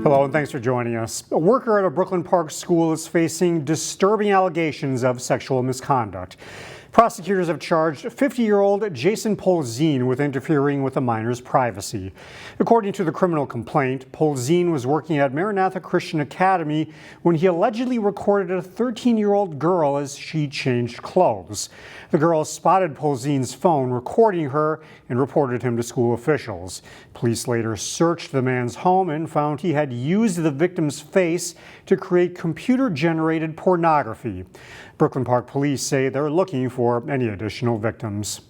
Hello and thanks for joining us. A worker at a Brooklyn Park school is facing disturbing allegations of sexual misconduct. Prosecutors have charged 50-year-old Jason Polzin with interfering with a minor's privacy. According to the criminal complaint, Polzin was working at Maranatha Christian Academy when he allegedly recorded a 13-year-old girl as she changed clothes. The girl spotted Polzin's phone recording her and reported him to school officials. Police later searched the man's home and found he had used the victim's face to create computer-generated pornography. Brooklyn Park police say they're looking for any additional victims.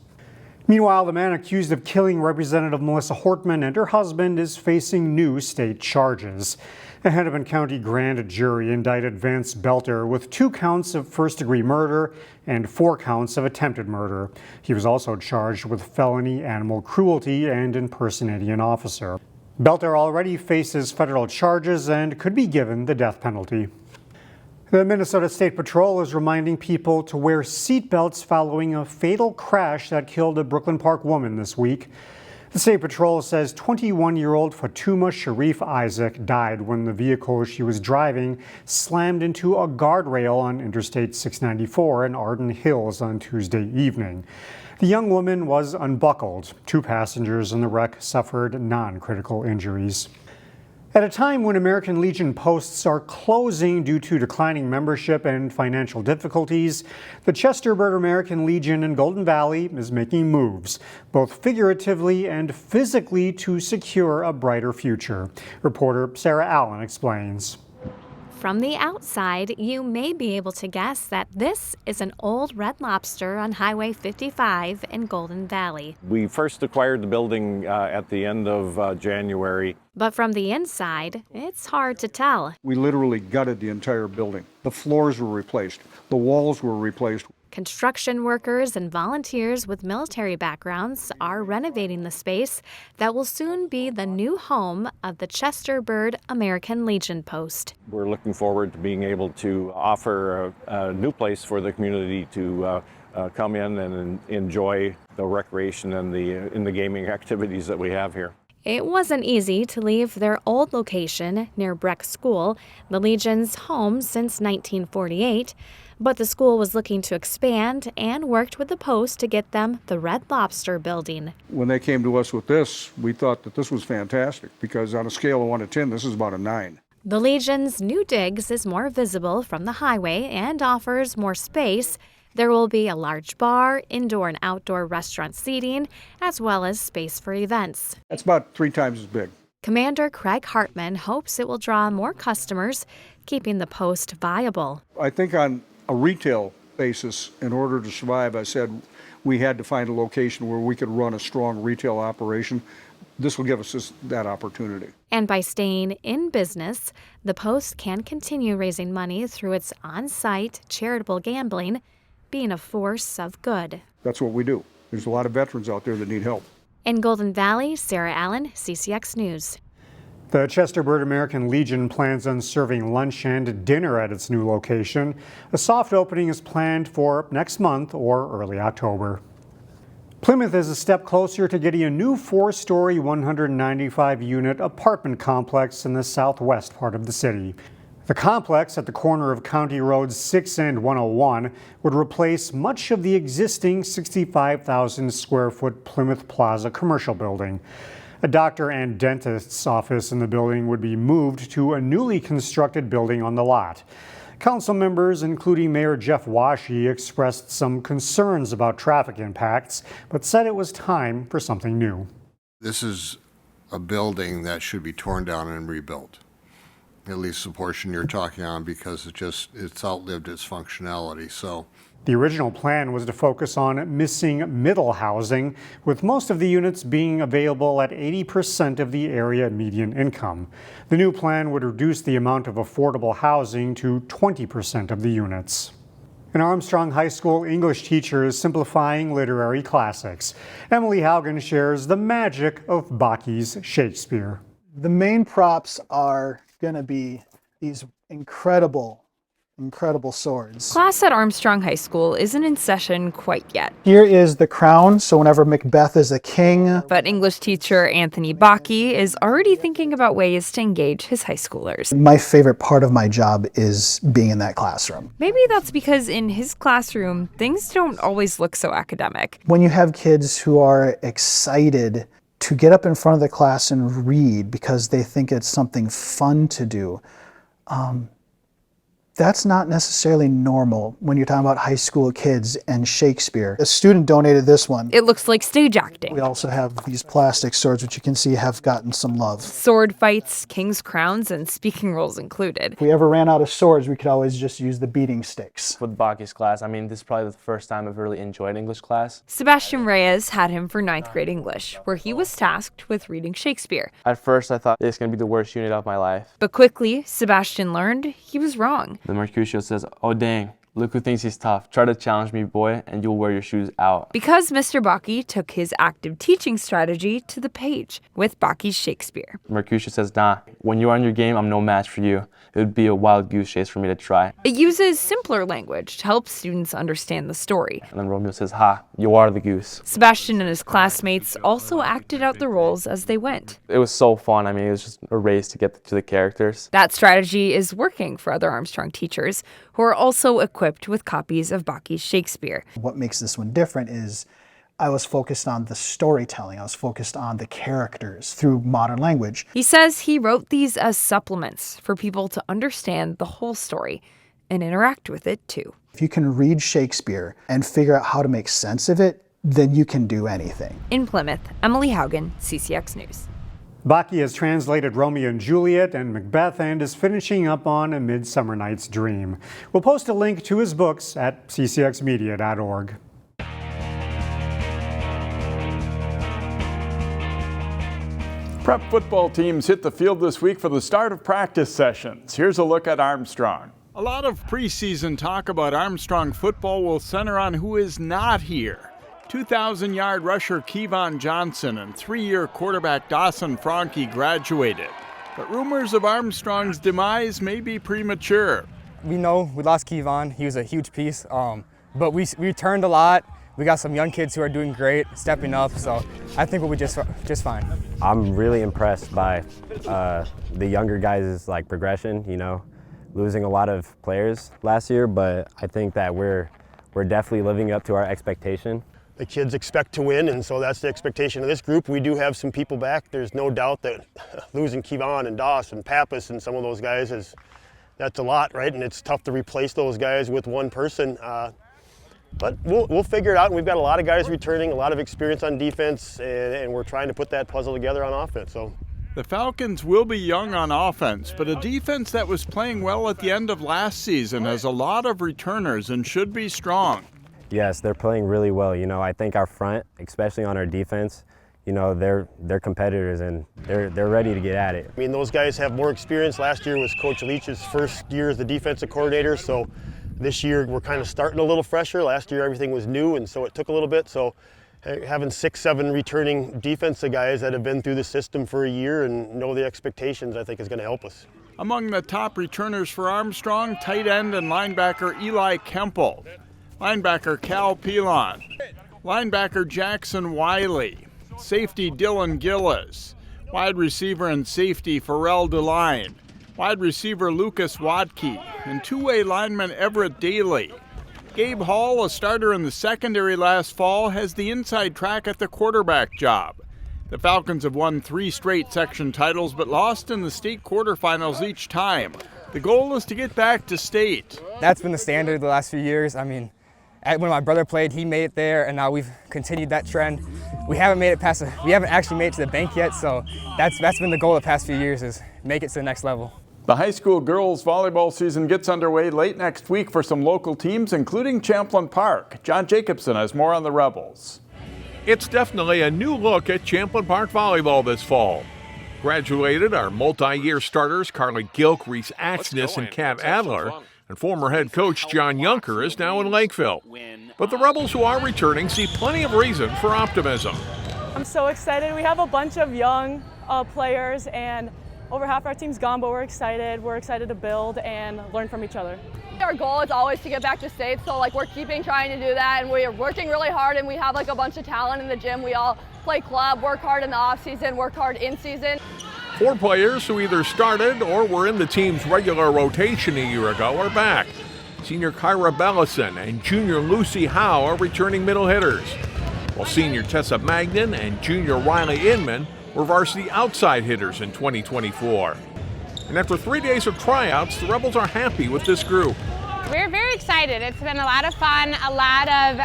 Meanwhile, the man accused of killing Representative Melissa Hortman and her husband is facing new state charges. A Hennepin County grand jury indicted Vance Boelter with 2 counts of first-degree murder and 4 counts of attempted murder. He was also charged with felony animal cruelty and impersonating an officer. Boelter already faces federal charges and could be given the death penalty. The Minnesota State Patrol is reminding people to wear seatbelts following a fatal crash that killed a Brooklyn Park woman this week. The State Patrol says 21-year-old Fatuma Sharif Isaac died when the vehicle she was driving slammed into a guardrail on Interstate 694 in Arden Hills on Tuesday evening. The young woman was unbuckled. 2 passengers in the wreck suffered non-critical injuries. At a time when American Legion posts are closing due to declining membership and financial difficulties, the Chesterbird American Legion in Golden Valley is making moves, both figuratively and physically, to secure a brighter future. Reporter Sarah Allen explains. From the outside, you may be able to guess that this is an old Red Lobster on Highway 55 in Golden Valley. We first acquired the building at the end of January. But from the inside, it's hard to tell. We literally gutted the entire building. The floors were replaced. The walls were replaced. Construction workers and volunteers with military backgrounds are renovating the space that will soon be the new home of the Chesterbird American Legion post. We're looking forward to being able to offer a new place for the community to come in and enjoy the recreation and the gaming activities that we have here. It wasn't easy to leave their old location near Breck School, the Legion's home since 1948, but the school was looking to expand and worked with the Post to get them the Red Lobster building. When they came to us with this, we thought that this was fantastic because on a scale of 1 to 10, this is about a 9. The Legion's new digs is more visible from the highway and offers more space. There will be a large bar, indoor and outdoor restaurant seating, as well as space for events. That's about 3 times as big. Commander Craig Hartman hopes it will draw more customers, keeping the Post viable. I think on a retail basis, in order to survive, I said we had to find a location where we could run a strong retail operation. This will give us that opportunity. And by staying in business, the Post can continue raising money through its on-site charitable gambling, being a force of good. That's what we do. There's a lot of veterans out there that need help. In Golden Valley, Sarah Allen, CCX News. The Chesterbird American Legion plans on serving lunch and dinner at its new location. A soft opening is planned for next month or early October. Plymouth is a step closer to getting a new 4-story, 195-unit apartment complex in the southwest part of the city. The complex at the corner of County Roads 6 and 101 would replace much of the existing 65,000 square foot Plymouth Plaza commercial building. A doctor and dentist's office in the building would be moved to a newly constructed building on the lot. Council members, including Mayor Jeff Washy, expressed some concerns about traffic impacts, but said it was time for something new. This is a building that should be torn down and rebuilt, at least the portion you're talking on, because it's outlived its functionality. So the original plan was to focus on missing middle housing, with most of the units being available at 80% of the area median income. The new plan would reduce the amount of affordable housing to 20% of the units. An Armstrong High School English teacher is simplifying literary classics. Emily Haugen shares the magic of Baki's Shakespeare. The main props are going to be these incredible incredible swords. Class at Armstrong High School isn't in session quite yet. Here is the crown, so whenever Macbeth is a king. But English teacher Anthony Bakke is already thinking about ways to engage his high schoolers. My favorite part of my job is being in that classroom. Maybe that's because in his classroom, things don't always look so academic. When you have kids who are excited to get up in front of the class and read because they think it's something fun to do, that's not necessarily normal when you're talking about high school kids and Shakespeare. A student donated this one. It looks like stage acting. We also have these plastic swords, which you can see have gotten some love. Sword fights, king's crowns, and speaking roles included. If we ever ran out of swords, we could always just use the beating sticks. With Bakke's class, I mean, this is probably the first time I've really enjoyed English class. Sebastian Reyes had him for 9th grade English, where he was tasked with reading Shakespeare. At first, I thought it's going to be the worst unit of my life. But quickly, Sebastian learned he was wrong. The Mercutio says, "Oh dang, look who thinks he's tough. Try to challenge me, boy, and you'll wear your shoes out." Because Mr. Bakke took his active teaching strategy to the page with Bakke's Shakespeare. Mercutio says, "Nah, when you're on your game, I'm no match for you. It would be a wild goose chase for me to try." It uses simpler language to help students understand the story. And then Romeo says, "Ha, you are the goose." Sebastian and his classmates also acted out the roles as they went. It was so fun. I mean, it was just a race to get to the characters. That strategy is working for other Armstrong teachers who are also equipped with copies of Bakke's Shakespeare. What makes this one different is I was focused on the storytelling. I was focused on the characters through modern language. He says he wrote these as supplements for people to understand the whole story and interact with it too. If you can read Shakespeare and figure out how to make sense of it, then you can do anything. In Plymouth, Emily Haugen, CCX News. Bakke has translated Romeo and Juliet and Macbeth and is finishing up on A Midsummer Night's Dream. We'll post a link to his books at ccxmedia.org. Prep football teams hit the field this week for the start of practice sessions. Here's a look at Armstrong. A lot of preseason talk about Armstrong football will center on who is not here. 2,000-yard rusher Kevon Johnson and 3-year quarterback Dawson Franke graduated. But rumors of Armstrong's demise may be premature. We know we lost Kevon. He was a huge piece, but we returned a lot. We got some young kids who are doing great, stepping up, so I think we'll be just fine. I'm really impressed by the younger guys' progression, losing a lot of players last year, but I think that we're definitely living up to our expectation. The kids expect to win, and so that's the expectation of this group. We do have some people back. There's no doubt that losing Kevon and Doss and Pappas and some of those guys that's a lot, right? And it's tough to replace those guys with one person. But we'll figure it out, and we've got a lot of guys returning, a lot of experience on defense, and we're trying to put that puzzle together on offense. So, the Falcons will be young on offense, but a defense that was playing well at the end of last season has a lot of returners and should be strong. Yes, they're playing really well. I think our front, especially on our defense, they're competitors and they're ready to get at it. I mean, those guys have more experience. Last year was Coach Leach's first year as the defensive coordinator, so this year we're kind of starting a little fresher. Last year everything was new, and so it took a little bit. So having 6-7 returning defensive guys that have been through the system for a year and know the expectations, I think is going to help us. Among the top returners for Armstrong, tight end and linebacker Eli Kemple, linebacker Cal Pilon, linebacker Jackson Wiley, safety Dylan Gillis, wide receiver and safety Pharrell DeLine, wide receiver Lucas Watke, and two-way lineman Everett Daly. Gabe Hall, a starter in the secondary last fall, has the inside track at the quarterback job. The Falcons have won 3 straight section titles but lost in the state quarterfinals each time. The goal is to get back to state. That's been the standard the last few years. I mean, when my brother played, he made it there, and now we've continued that trend. We haven't actually made it to the bank yet, so that's been the goal the past few years, is make it to the next level. The high school girls volleyball season gets underway late next week for some local teams, including Champlin Park. John Jacobson has more on the Rebels. It's definitely a new look at Champlin Park volleyball this fall. Graduated are multi-year starters Carly Gilk, Reese Axness, and Kat Adler, and former head coach John Yunker is now in Lakeville. But the Rebels who are returning see plenty of reason for optimism. I'm so excited. We have a bunch of young players, and over half our team's gone, but we're excited. We're excited to build and learn from each other. Our goal is always to get back to state, so like we're keeping trying to do that, and we are working really hard, and we have like a bunch of talent in the gym. We all play club, work hard in the off season, work hard in season. 4 players who either started or were in the team's regular rotation a year ago are back. Senior Kyra Bellison and junior Lucy Howe are returning middle hitters, while senior Tessa Magnan and junior Riley Inman were varsity outside hitters in 2024. And after 3 days of tryouts, the Rebels are happy with this group. We're very excited. It's been a lot of fun, a lot of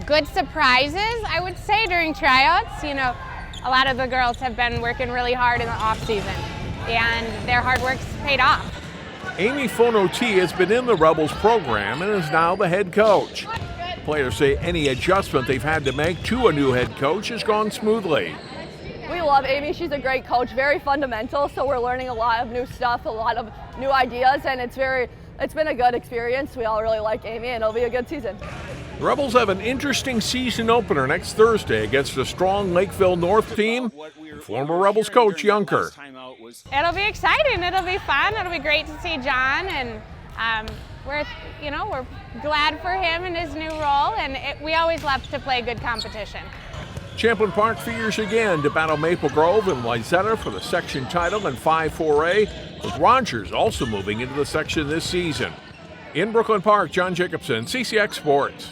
good surprises, I would say, during tryouts. You know, a lot of the girls have been working really hard in the off season, and their hard work's paid off. Amy Fonoti has been in the Rebels program and is now the head coach. Players say any adjustment they've had to make to a new head coach has gone smoothly. We love Amy. She's a great coach, very fundamental, so we're learning a lot of new stuff, a lot of new ideas, and it's been a good experience. We all really like Amy, and it'll be a good season. The Rebels have an interesting season opener next Thursday against a strong Lakeville North team, and former Rebels coach Junker. It'll be exciting. It'll be fun. It'll be great to see John, and we're glad for him in his new role, and we always love to play good competition. Champlin Park figures again to battle Maple Grove and Wayzata for the section title in 5-4A, with Rogers also moving into the section this season. In Brooklyn Park, John Jacobson, CCX Sports.